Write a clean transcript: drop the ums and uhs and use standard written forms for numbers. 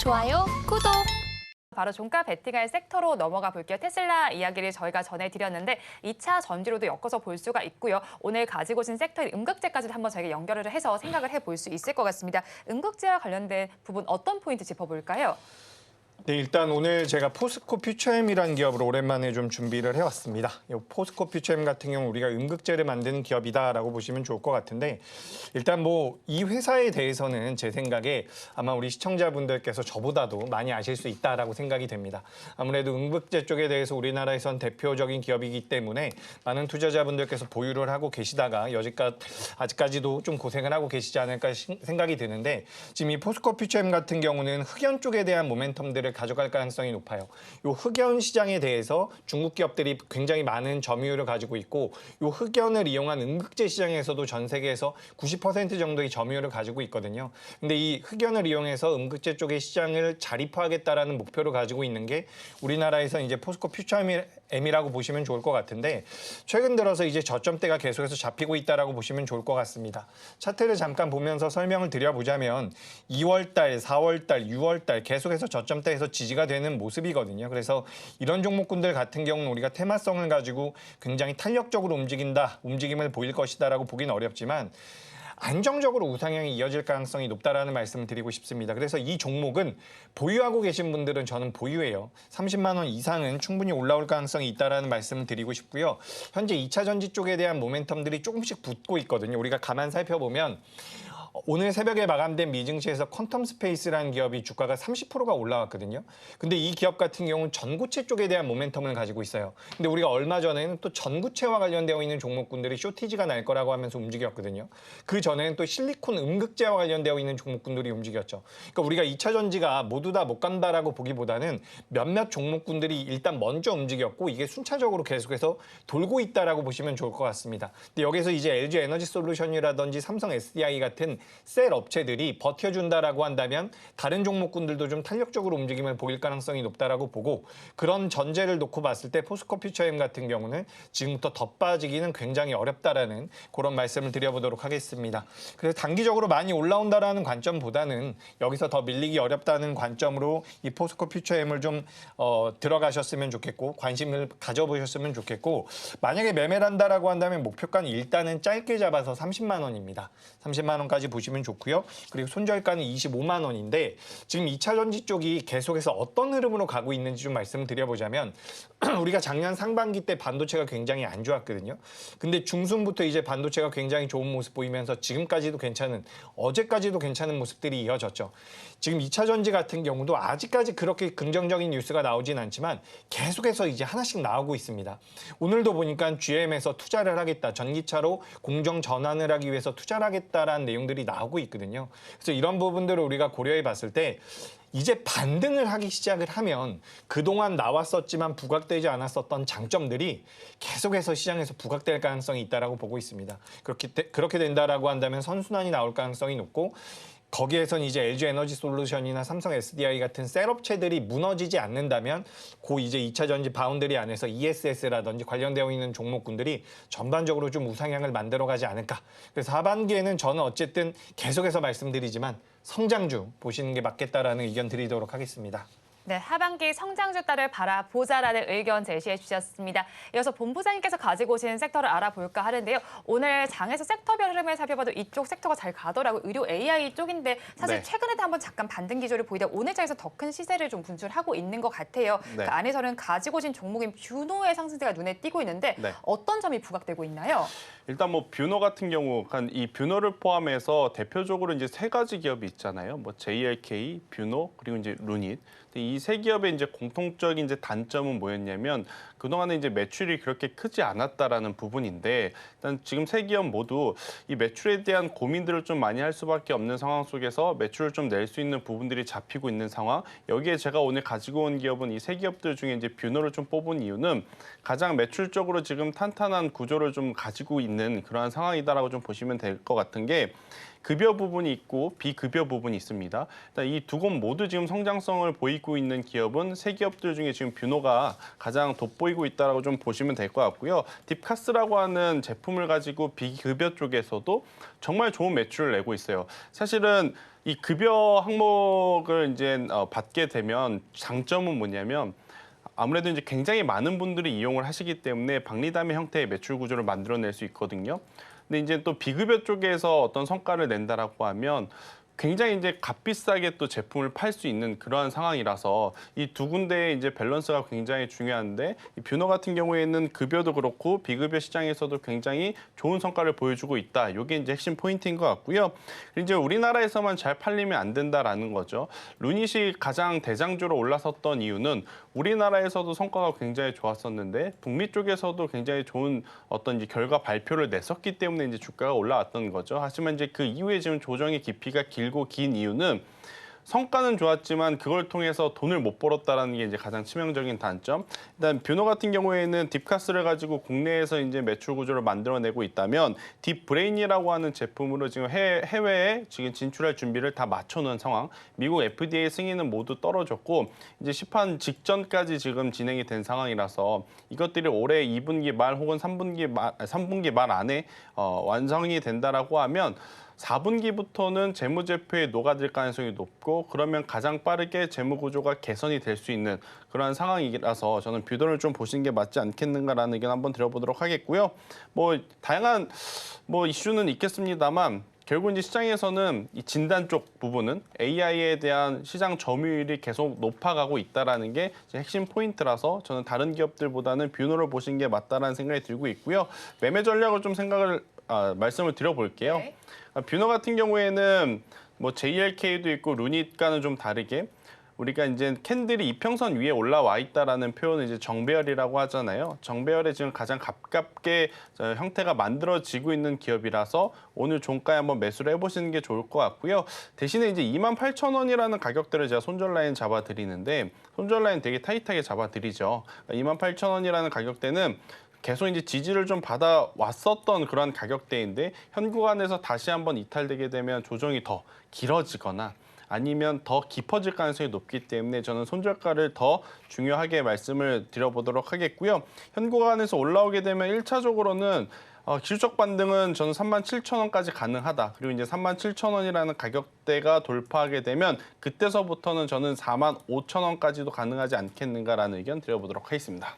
좋아요, 구독! 바로 종가 베팅할 섹터로 넘어가 볼게요. 테슬라 이야기를 저희가 전해드렸는데 2차 전지로도 엮어서 볼 수가 있고요. 오늘 가지고 오신 섹터인 음극재까지도 한번 저희가 연결을 해서 생각을 해볼 수 있을 것 같습니다. 음극재와 관련된 부분 어떤 포인트 짚어볼까요? 네, 일단 오늘 제가 포스코 퓨처엠이라는 기업을 오랜만에 좀 준비를 해왔습니다. 이 포스코 퓨처엠 같은 경우 우리가 음극재를 만드는 기업이다라고 보시면 좋을 것 같은데 일단 뭐 이 회사에 대해서는 제 생각에 아마 우리 시청자분들께서 저보다도 많이 아실 수 있다라고 생각이 됩니다. 아무래도 음극재 쪽에 대해서 우리나라에선 대표적인 기업이기 때문에 많은 투자자분들께서 보유를 하고 계시다가 아직까지도 좀 고생을 하고 계시지 않을까 생각이 드는데 지금 이 포스코 퓨처엠 같은 경우는 흑연 쪽에 대한 모멘텀들을 가져갈 가능성이 높아요. 이 흑연 시장에 대해서 중국 기업들이 굉장히 많은 점유율을 가지고 있고 이 흑연을 이용한 음극재 시장에서도 전 세계에서 90% 정도의 점유율을 가지고 있거든요. 근데 이 흑연을 이용해서 음극재 쪽의 시장을 자리화하겠다라는 목표를 가지고 있는 게 우리나라에서 이제 포스코 퓨처엠이라고 보시면 좋을 것 같은데 최근 들어서 이제 저점대가 계속해서 잡히고 있다라고 보시면 좋을 것 같습니다. 차트를 잠깐 보면서 설명을 드려보자면 2월달, 4월달, 6월달 계속해서 저점대에서 지지가 되는 모습이거든요. 그래서 이런 종목군들 같은 경우는 우리가 테마성을 가지고 굉장히 탄력적으로 움직임을 보일 것이다라고 보기는 어렵지만 안정적으로 우상향이 이어질 가능성이 높다라는 말씀을 드리고 싶습니다. 그래서 이 종목은 보유하고 계신 분들은 저는 보유해요. 30만 원 이상은 충분히 올라올 가능성이 있다라는 말씀을 드리고 싶고요. 현재 2차 전지 쪽에 대한 모멘텀들이 조금씩 붙고 있거든요. 우리가 가만 살펴보면 오늘 새벽에 마감된 미증시에서 퀀텀 스페이스라는 기업이 주가가 30%가 올라왔거든요. 근데 이 기업 같은 경우는 전구체 쪽에 대한 모멘텀을 가지고 있어요. 근데 우리가 얼마 전에는 또 전구체와 관련되어 있는 종목군들이 쇼티지가 날 거라고 하면서 움직였거든요. 그 전에는 또 실리콘 음극재와 관련되어 있는 종목군들이 움직였죠. 그러니까 우리가 2차 전지가 모두 다 못 간다라고 보기보다는 몇몇 종목군들이 일단 먼저 움직였고 이게 순차적으로 계속해서 돌고 있다라고 보시면 좋을 것 같습니다. 근데 여기서 이제 LG 에너지 솔루션이라든지 삼성 SDI 같은 셀 업체들이 버텨준다라고 한다면 다른 종목군들도 좀 탄력적으로 움직임을 보일 가능성이 높다라고 보고 그런 전제를 놓고 봤을 때 포스코 퓨처엠 같은 경우는 지금부터 더 빠지기는 굉장히 어렵다라는 그런 말씀을 드려보도록 하겠습니다. 그래서 단기적으로 많이 올라온다라는 관점보다는 여기서 더 밀리기 어렵다는 관점으로 이 포스코 퓨처엠을 좀 들어가셨으면 좋겠고 관심을 가져보셨으면 좋겠고 만약에 매매를 한다라고 한다면 목표가는 일단은 짧게 잡아서 30만 원입니다. 30만 원까지 보시면 좋고요. 그리고 손절가는 25만 원인데 지금 2차 전지 쪽이 계속해서 어떤 흐름으로 가고 있는지 좀 말씀드려보자면 우리가 작년 상반기 때 반도체가 굉장히 안 좋았거든요. 근데 중순부터 이제 반도체가 굉장히 좋은 모습 보이면서 지금까지도 어제까지도 괜찮은 모습들이 이어졌죠. 지금 2차 전지 같은 경우도 아직까지 그렇게 긍정적인 뉴스가 나오진 않지만 계속해서 이제 하나씩 나오고 있습니다. 오늘도 보니까 GM에서 투자를 하겠다. 전기차로 공정 전환을 하기 위해서 투자를 하겠다라는 내용들이 나오고 있거든요. 그래서 이런 부분들을 우리가 고려해 봤을 때 이제 반등을 하기 시작을 하면 그동안 나왔었지만 부각되지 않았었던 장점들이 계속해서 시장에서 부각될 가능성이 있다고 보고 있습니다. 그렇게 된다라고 한다면 선순환이 나올 가능성이 높고 거기에선 이제 LG 에너지 솔루션이나 삼성 SDI 같은 셀업체들이 무너지지 않는다면 이제 2차 전지 바운더리 안에서 ESS라든지 관련되어 있는 종목군들이 전반적으로 좀 우상향을 만들어가지 않을까. 그래서 하반기에는 저는 어쨌든 계속해서 말씀드리지만 성장주 보시는 게 맞겠다라는 의견 드리도록 하겠습니다. 네, 하반기 성장주 따를 바라보자라는 의견 제시해 주셨습니다. 이어서 본부장님께서 가지고 오신 섹터를 알아볼까 하는데요. 오늘 장에서 sek터별 흐름을 살펴봐도 이쪽 섹터가 잘 가더라고요. 의료 AI 쪽인데 사실 네. 최근에도 한번 잠깐 반등 기조를 보이다 오늘 장에서 더 큰 시세를 좀 분출하고 있는 것 같아요. 네. 그 안에서는 가지고 오신 종목인 뷰노의 상승세가 눈에 띄고 있는데 네. 어떤 점이 부각되고 있나요? 일단 뭐 뷰노 같은 경우 이 뷰노를 포함해서 대표적으로 이제 세 가지 기업이 있잖아요. 뭐 JLK, 뷰노 그리고 이제 루닛. 이 세 기업의 이제 공통적인 이제 단점은 뭐였냐면 그동안에 이제 매출이 그렇게 크지 않았다라는 부분인데 일단 지금 세 기업 모두 이 매출에 대한 고민들을 좀 많이 할 수밖에 없는 상황 속에서 매출을 좀 낼 수 있는 부분들이 잡히고 있는 상황. 여기에 제가 오늘 가지고 온 기업은 이 세 기업들 중에 이제 뷰노를 좀 뽑은 이유는 가장 매출적으로 지금 탄탄한 구조를 좀 가지고 있는 있는 그러한 상황이다라고 좀 보시면 될 것 같은 게 급여 부분이 있고 비급여 부분이 있습니다. 이 두 곳 모두 지금 성장성을 보이고 있는 기업은 세 기업들 중에 지금 뷰노가 가장 돋보이고 있다라고 좀 보시면 될 것 같고요. 딥카스라고 하는 제품을 가지고 비급여 쪽에서도 정말 좋은 매출을 내고 있어요. 사실은 이 급여 항목을 이제 받게 되면 장점은 뭐냐면 아무래도 이제 굉장히 많은 분들이 이용을 하시기 때문에 박리담의 형태의 매출 구조를 만들어낼 수 있거든요. 근데 이제 또 비급여 쪽에서 어떤 성과를 낸다라고 하면 굉장히 이제 값비싸게 또 제품을 팔 수 있는 그러한 상황이라서 이 두 군데의 이제 밸런스가 굉장히 중요한데 이 뷰노 같은 경우에는 급여도 그렇고 비급여 시장에서도 굉장히 좋은 성과를 보여주고 있다. 이게 이제 핵심 포인트인 것 같고요. 그리고 이제 우리나라에서만 잘 팔리면 안 된다라는 거죠. 루닛이 가장 대장주로 올라섰던 이유는 우리나라에서도 성과가 굉장히 좋았었는데 북미 쪽에서도 굉장히 좋은 어떤 이제 결과 발표를 냈었기 때문에 이제 주가가 올라왔던 거죠. 하지만 이제 그 이후에 지금 조정의 깊이가 길고 긴 이유는 성과는 좋았지만 그걸 통해서 돈을 못 벌었다라는 게 이제 가장 치명적인 단점. 일단 뷰노 같은 경우에는 딥카스를 가지고 국내에서 이제 매출 구조를 만들어내고 있다면 딥브레인이라고 하는 제품으로 지금 해외에 지금 진출할 준비를 다 맞춰놓은 상황. 미국 FDA 승인은 모두 떨어졌고 이제 시판 직전까지 지금 진행이 된 상황이라서 이것들이 올해 2분기 말 혹은 3분기 말 안에 완성이 된다라고 하면 4분기부터는 재무제표에 녹아들 가능성이 높고 그러면 가장 빠르게 재무구조가 개선이 될 수 있는 그러한 상황이라서 저는 뷰노를 좀 보시는 게 맞지 않겠는가라는 의견 한번 드려보도록 하겠고요. 뭐 다양한 이슈는 있겠습니다만 결국 이제 시장에서는 이 진단 쪽 부분은 AI에 대한 시장 점유율이 계속 높아가고 있다라는 게 핵심 포인트라서 저는 다른 기업들보다는 뷰노를 보시는 게 맞다라는 생각이 들고 있고요. 매매 전략을 좀 말씀을 드려볼게요. 네. 뷰노 같은 경우에는 뭐 JLK도 있고 루닛과는 좀 다르게 우리가 이제 캔들이 이평선 위에 올라와 있다라는 표현을 이제 정배열이라고 하잖아요. 정배열에 지금 가장 가깝게 형태가 만들어지고 있는 기업이라서 오늘 종가에 한번 매수를 해보시는 게 좋을 것 같고요. 대신에 이제 28,000원이라는 가격대를 제가 손절 라인 잡아드리는데 손절 라인 되게 타이트하게 잡아드리죠. 28,000원이라는 가격대는 계속 이제 지지를 좀 받아왔었던 그런 가격대인데 현 구간에서 다시 한번 이탈되게 되면 조정이 더 길어지거나 아니면 더 깊어질 가능성이 높기 때문에 저는 손절가를 더 중요하게 말씀을 드려보도록 하겠고요. 현 구간에서 올라오게 되면 1차적으로는 기술적 반등은 저는 37,000원까지 가능하다. 그리고 이제 37,000원이라는 가격대가 돌파하게 되면 그때서부터는 저는 45,000원까지도 가능하지 않겠는가라는 의견 드려보도록 하겠습니다.